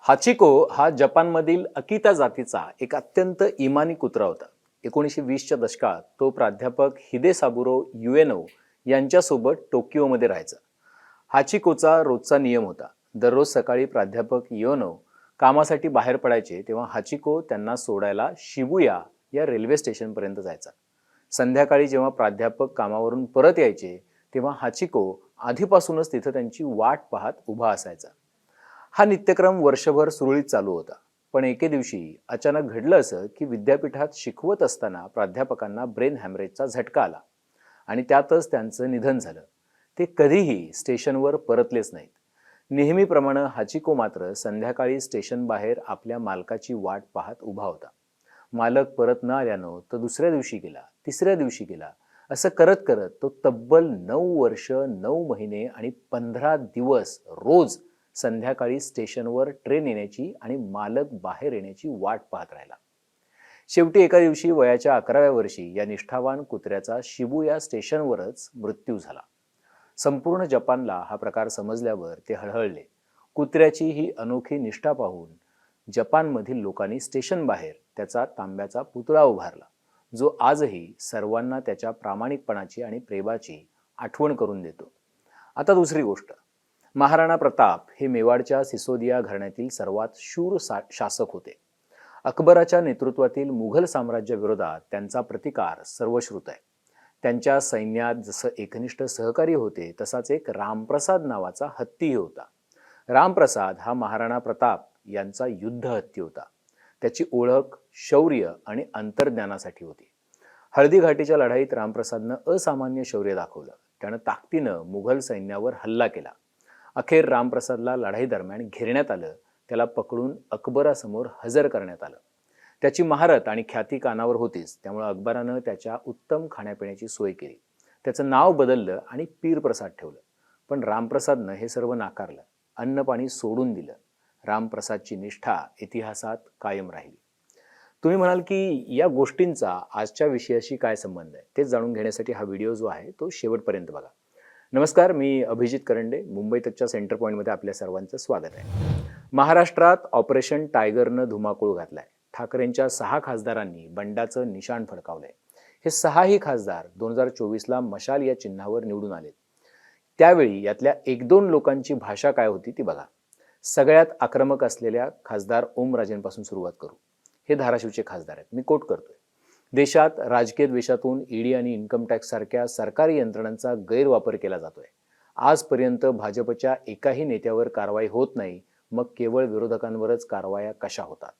हाचिको हा जपानमधील अकिता जातीचा एक अत्यंत इमानी कुत्रा होता. 1920च्या दशकात तो प्राध्यापक हिदेसाबुरो युएनो यांच्यासोबत टोकियोमध्ये राहायचा. हाचिकोचा रोजचा नियम होता. दररोज सकाळी प्राध्यापक युएनो कामासाठी बाहेर पडायचे तेव्हा हाचिको त्यांना सोडायला शिबुया या रेल्वे स्टेशनपर्यंत जायचा. संध्याकाळी जेव्हा प्राध्यापक कामावरून परत यायचे तेव्हा हाचिको आधीपासूनच तिथं त्यांची वाट पाहत उभा असायचा. हा नित्यक्रम वर्षभर सुरळीत चालू होता. पण एके दिवशी अचानक घडलं असं की विद्यापीठात शिकवत असताना प्राध्यापकांना ब्रेन हॅमरेजचा झटका आला आणि त्यातच त्यांचं निधन झालं. ते कधीही स्टेशनवर परतलेच नाहीत. नेहमीप्रमाणे हाचिको मात्र संध्याकाळी स्टेशन बाहेर आपल्या मालकाची वाट पाहत उभा होता. मालक परत न आल्यानं तो दुसऱ्या दिवशी गेला, तिसऱ्या दिवशी गेला. असं करत करत तो तब्बल 9 वर्ष 9 महिने आणि 15 दिवस रोज संध्याकाळी स्टेशनवर ट्रेन येण्याची आणि मालक बाहेर येण्याची वाट पाहत राहिला. शेवटी एका दिवशी वयाच्या 11व्या वर्षी या निष्ठावान कुत्र्याचा शिबुया स्टेशनवरच मृत्यू झाला. संपूर्ण जपानला हा प्रकार समजल्यावर ते हळहळले. कुत्र्याची ही अनोखी निष्ठा पाहून जपानमधील लोकांनी स्टेशन बाहेर त्याचा तांब्याचा पुतळा उभारला, जो आजही सर्वांना त्याच्या प्रामाणिकपणाची आणि प्रेमाची आठवण करून देतो. आता दुसरी गोष्ट. महाराणा प्रताप हे मेवाडच्या सिसोदिया घराण्यातील सर्वात शूर शासक होते. अकबराच्या नेतृत्वातील मुघल साम्राज्याविरोधात त्यांचा प्रतिकार सर्वश्रुत आहे. त्यांच्या सैन्यात जसं एकनिष्ठ सहकारी होते तसाच एक रामप्रसाद नावाचा हत्तीही होता. रामप्रसाद हा महाराणा प्रताप यांचा युद्ध हत्ती होता. त्याची ओळख शौर्य आणि अंतर्ज्ञानासाठी होती. हळदी घाटीच्या लढाईत रामप्रसादनं असामान्य शौर्य दाखवलं. त्यानं ताकदीनं मुघल सैन्यावर हल्ला केला. अखेर रामप्रसादला लढाई दरम्यान घेरण्यात आलं. त्याला पकडून अकबरासमोर हजर करण्यात आलं. त्याची महारत आणि ख्याती कानावर होतीच, त्यामुळे अकबरानं त्याच्या उत्तम खाण्यापिण्याची सोय केली. त्याचं नाव बदललं आणि पीरप्रसाद ठेवलं. पण रामप्रसादनं हे सर्व नाकारलं. अन्नपाणी सोडून दिलं. रामप्रसादची निष्ठा इतिहासात कायम राहिली. तुम्ही म्हणाल की या गोष्टींचा आजच्या विषयाशी काय संबंध आहे? तेच जाणून घेण्यासाठी हा व्हिडिओ जो आहे तो शेवटपर्यंत बघा. नमस्कार, मी अभिजित करंडे. मुंबई तकच्या सेंटर पॉईंटमध्ये आपल्या सर्वांचं स्वागत आहे. महाराष्ट्रात ऑपरेशन टायगरनं धुमाकूळ घातलाय. ठाकरेंच्या 6 खासदारांनी बंडाचं निशाण फडकावलंय. हे 6ही खासदार 2024ला मशाल या चिन्हावर निवडून आलेत. त्यावेळी यातल्या 1-2 लोकांची भाषा काय होती ती बघा. सगळ्यात आक्रमक असलेल्या खासदार ओमराजेंपासून सुरुवात करू. हे धाराशिवचे खासदार आहेत. मी कोट करतोय. देशात राजकीय द्वेषातून ईडी आणि इन्कम टॅक्स सारख्या सरकारी यंत्रणांचा गैरवापर केला जातोय. आजपर्यंत भाजपच्या एकाही नेत्यावर कारवाई होत नाही, मग केवळ विरोधकांवरच कारवाया कशा होतात?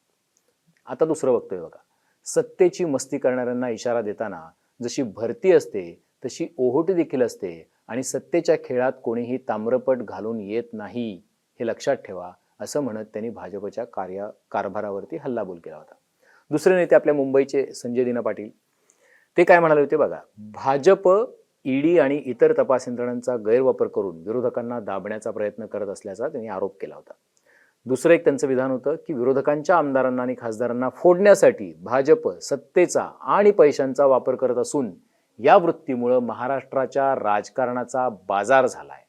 आता दुसरं बघतोय बघा. सत्तेची मस्ती करणाऱ्यांना इशारा देताना जशी भरती असते तशी ओहोटी देखील असते आणि सत्तेच्या खेळात कोणीही ताम्रपट घालून येत नाही, हे लक्षात ठेवा, असं म्हणत त्यांनी भाजपच्या कारभारावरती हल्लाबोल केला होता. दुसरे नेते आपल्या मुंबईचे संजय दिना पाटील, ते काय म्हणाले होते बघा. भाजप ईडी आणि इतर तपास यंत्रणांचा गैरवापर करून विरोधकांना दाबण्याचा प्रयत्न करत असल्याचा त्यांनी आरोप केला होता. दुसरं एक त्यांचं विधान होतं की विरोधकांच्या आमदारांना आणि खासदारांना फोडण्यासाठी भाजप सत्तेचा आणि पैशांचा वापर करत असून या वृत्तीमुळे महाराष्ट्राच्या राजकारणाचा बाजार झालाय.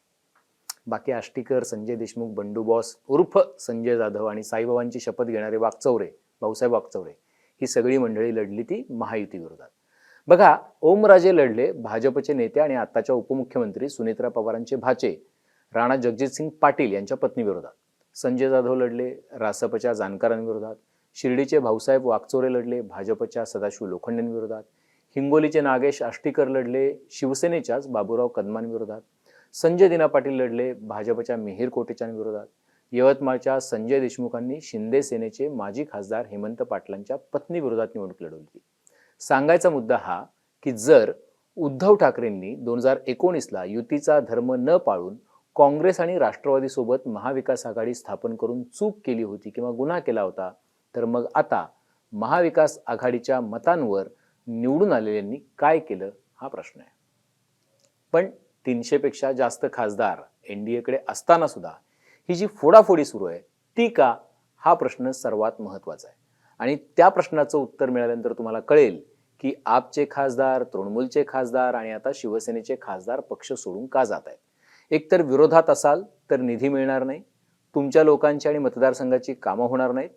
बाकी आष्टीकर, संजय देशमुख, बंडू बॉस उर्फ संजय जाधव आणि साईबाबांची शपथ घेणारे वाकचौरे, भाऊसाहेब वाकचौरे, ही सगळी मंडळी लढली ती महायुती विरोधात. बघा, ओमराजे लढले भाजपचे नेते आणि आताच्या उपमुख्यमंत्री सुनेत्रा पवारांचे भाचे राणा जगजितसिंग पाटील यांच्या पत्नीविरोधात. संजय जाधव लढले रासपच्या जाणकारांविरोधात. शिर्डीचे भाऊसाहेब वाकचौरे लढले भाजपच्या सदाशिव लोखंडेंविरोधात. हिंगोलीचे नागेश आष्टीकर लढले शिवसेनेच्याच बाबूराव कदमांविरोधात. संजय दिना पाटील लढले भाजपच्या मिहीर कोटेचांविरोधात. यवतमाळच्या संजय देशमुखांनी शिंदे सेनेचे माजी खासदार हेमंत पाटलांच्या पत्नीविरोधात निवडणूक लढवली. सांगायचा मुद्दा हा की जर उद्धव ठाकरेंनी 2019ला युतीचा धर्म न पाळून काँग्रेस आणि राष्ट्रवादीसोबत महाविकास आघाडी स्थापन करून चूक केली होती किंवा गुन्हा केला होता, तर मग आता महाविकास आघाडीच्या मतांवर निवडून आलेल्यांनी काय केलं हा प्रश्न आहे. पण 300 पेक्षा जास्त खासदार एनडीएकडे असताना सुद्धा ही जी फोडाफोडी सुरू आहे ती का, हा प्रश्न सर्वात महत्वाचा आहे. आणि त्या प्रश्नाचं उत्तर मिळाल्यानंतर तुम्हाला कळेल की आपचे खासदार, तृणमूलचे खासदार आणि आता शिवसेनेचे खासदार पक्ष सोडून का जात आहेत. एकतर विरोधात असाल तर निधी मिळणार नाही, तुमच्या लोकांची आणि मतदारसंघाची कामं होणार नाहीत.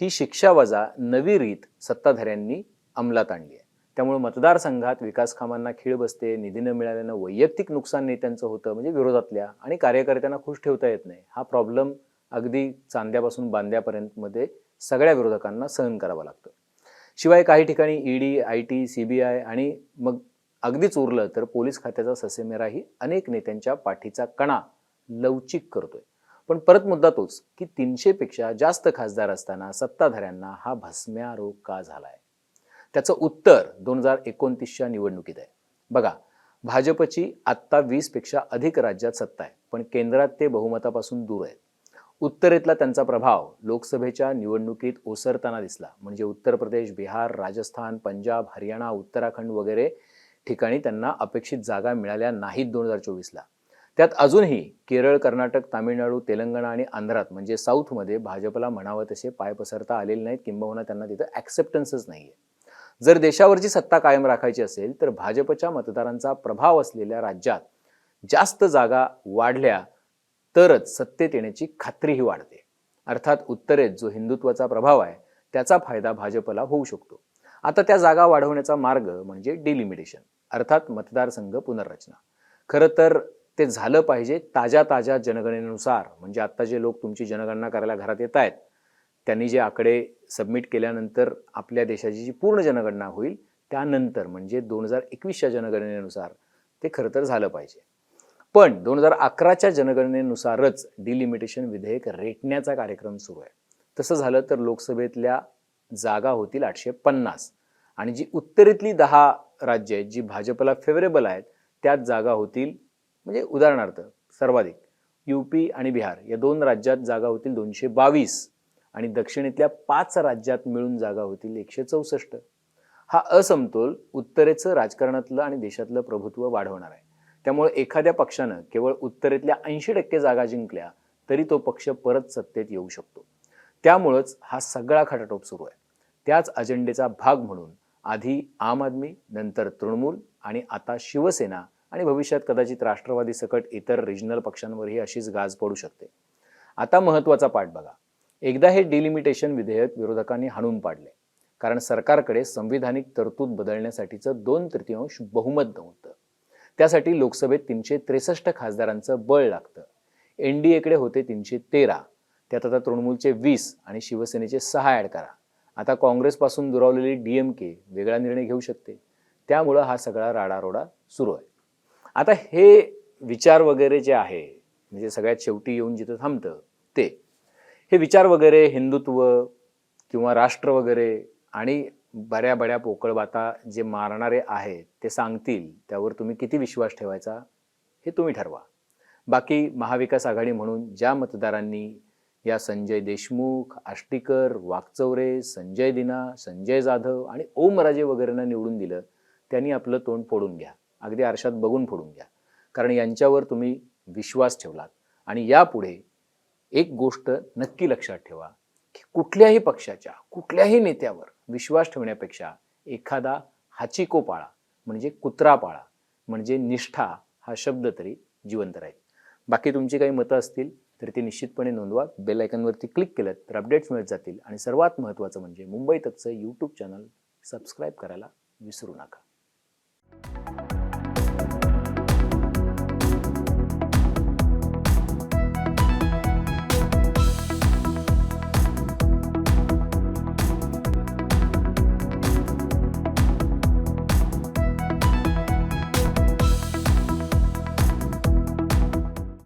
ही शिक्षा वजा नवी रीत सत्ताधाऱ्यांनी अंमलात आणली आहे. त्यामुळे मतदारसंघात विकास कामांना खीळ बसते, निधी न मिळाल्यानं वैयक्तिक नुकसान नेत्यांचं होतं, म्हणजे विरोधातल्या, आणि कार्यकर्त्यांना खुश ठेवता येत नाही. हा प्रॉब्लेम अगदी चांद्यापासून बांद्यापर्यंत मध्ये सगळ्या विरोधकांना सहन करावा लागतो. शिवाय काही ठिकाणी ईडी, आयटी, सीबीआय आणि मग अगदीच उरलं तर पोलीस खात्याचा ससेमेराही अनेक नेत्यांच्या पाठीचा कणा लवचिक करतोय. पण परत मुद्दा तोच की 300 पेक्षा जास्त खासदार असताना सत्ताधाऱ्यांना हा भस्म्या रोग का झालाय? त्याचं उत्तर 2029च्या निवडणुकीत आहे. बघा, भाजपची आत्ता 20 पेक्षा अधिक राज्यात सत्ता आहे, पण केंद्रात ते बहुमतापासून दूर आहेत. उत्तरेतला त्यांचा प्रभाव लोकसभेच्या निवडणुकीत ओसरताना दिसला. म्हणजे उत्तर प्रदेश, बिहार, राजस्थान, पंजाब, हरियाणा, उत्तराखंड वगैरे ठिकाणी त्यांना अपेक्षित जागा मिळाल्या नाहीत 2024ला. त्यात अजूनही केरळ, कर्नाटक, तामिळनाडू, तेलंगणा आणि आंध्रात म्हणजे साऊथमध्ये भाजपला म्हणावं तसे पाय पसरता आलेले नाहीत, किंबहुना त्यांना तिथं ॲक्सेप्टन्सच नाहीये. जर देशावरची सत्ता कायम राखायची असेल तर भाजपच्या मतदारांचा प्रभाव असलेल्या राज्यात जास्त जागा वाढल्या तरच सत्तेत येण्याची खात्रीही वाढते. अर्थात उत्तरेत जो हिंदुत्वाचा प्रभाव आहे त्याचा फायदा भाजपला होऊ शकतो. आता त्या जागा वाढवण्याचा मार्ग म्हणजे डिलिमिटेशन, अर्थात मतदारसंघ पुनर्रचना. खरं तर ते झालं पाहिजे ताज्या ताज्या जनगणनेनुसार. म्हणजे आत्ता जे लोक तुमची जनगणना करायला घरात येत आहेत त्यांनी जे आकडे सबमिट केल्यानंतर आपल्या देशाची जी पूर्ण जनगणना होईल त्यानंतर म्हणजे 2021च्या जनगणनेनुसार ते खरं तर झालं पाहिजे. पण 2011च्या जनगणनेनुसारच डिलिमिटेशन विधेयक रेटण्याचा कार्यक्रम सुरू आहे. तसं झालं तर लोकसभेतल्या जागा होतील 850 आणि जी उत्तरेतली 10 राज्य आहेत जी भाजपला फेवरेबल आहेत त्यात जागा होतील, म्हणजे उदाहरणार्थ सर्वाधिक यूपी आणि बिहार या 2 राज्यात जागा होतील 222 आणि दक्षिणेतल्या 5 राज्यात मिळून जागा होतील 164. हा असमतोल उत्तरेचं राजकारणातलं आणि देशातलं प्रभुत्व वाढवणार आहे. त्यामुळे एखाद्या पक्षानं केवळ उत्तरेतल्या 80% जागा जिंकल्या तरी तो पक्ष परत सत्तेत येऊ शकतो. त्यामुळंच हा सगळा खटाटोप सुरू आहे. त्याच अजेंडेचा भाग म्हणून आधी आम आदमी, नंतर तृणमूल आणि आता शिवसेना आणि भविष्यात कदाचित राष्ट्रवादी सकट इतर रिजनल पक्षांवरही अशीच गाज पडू शकते. आता महत्त्वाचा पाठ बघा. एकदा हे डिलिमिटेशन विधेयक विरोधकांनी हाणून पाडले, कारण सरकारकडे संविधानिक तरतूद बदलण्यासाठीचं 2/3 बहुमत नव्हतं. त्यासाठी लोकसभेत 363 खासदारांचं बळ लागतं. एनडीएकडे होते 313, त्यात आता तृणमूलचे 20 आणि शिवसेनेचे 6 ॲड करा. आता काँग्रेसपासून दुरावलेली डीएमके वेगळा निर्णय घेऊ शकते. त्यामुळं हा सगळा राडारोडा सुरू आहे. आता हे विचार वगैरे जे आहे, म्हणजे सगळ्यात शेवटी येऊन जिथं थांबतं ते हे विचार वगैरे, हिंदुत्व किंवा राष्ट्र वगैरे आणि बऱ्या पोकळ बाता जे मारणारे आहेत ते सांगतील त्यावर तुम्ही किती विश्वास ठेवायचा हे तुम्ही ठरवा. बाकी महाविकास आघाडी म्हणून ज्या मतदारांनी या संजय देशमुख, आष्टीकर, वाकचौरे, संजय दिना, संजय जाधव आणि ओमराजे वगैरेंना निवडून दिलं त्यांनी आपलं तोंड फोडून घ्या, अगदी आरशात बघून फोडून घ्या. कारण यांच्यावर तुम्ही विश्वास ठेवलात. आणि यापुढे एक गोष्ट नक्की लक्षात ठेवा की कुठल्याही पक्षाच्या कुठल्याही नेत्यावर विश्वास ठेवण्यापेक्षा एखादा हाचिको पाळा, म्हणजे कुत्रा पाळा, म्हणजे निष्ठा हा शब्द तरी जिवंत राहील. बाकी तुमची काही मतं असतील तर ती निश्चितपणे नोंदवा. बेल आयकॉनवरती क्लिक केलं तर अपडेट्स मिळत जातील. आणि सर्वात महत्त्वाचं म्हणजे मुंबई तकचं यूट्यूब चॅनल सबस्क्राईब करायला विसरू नका.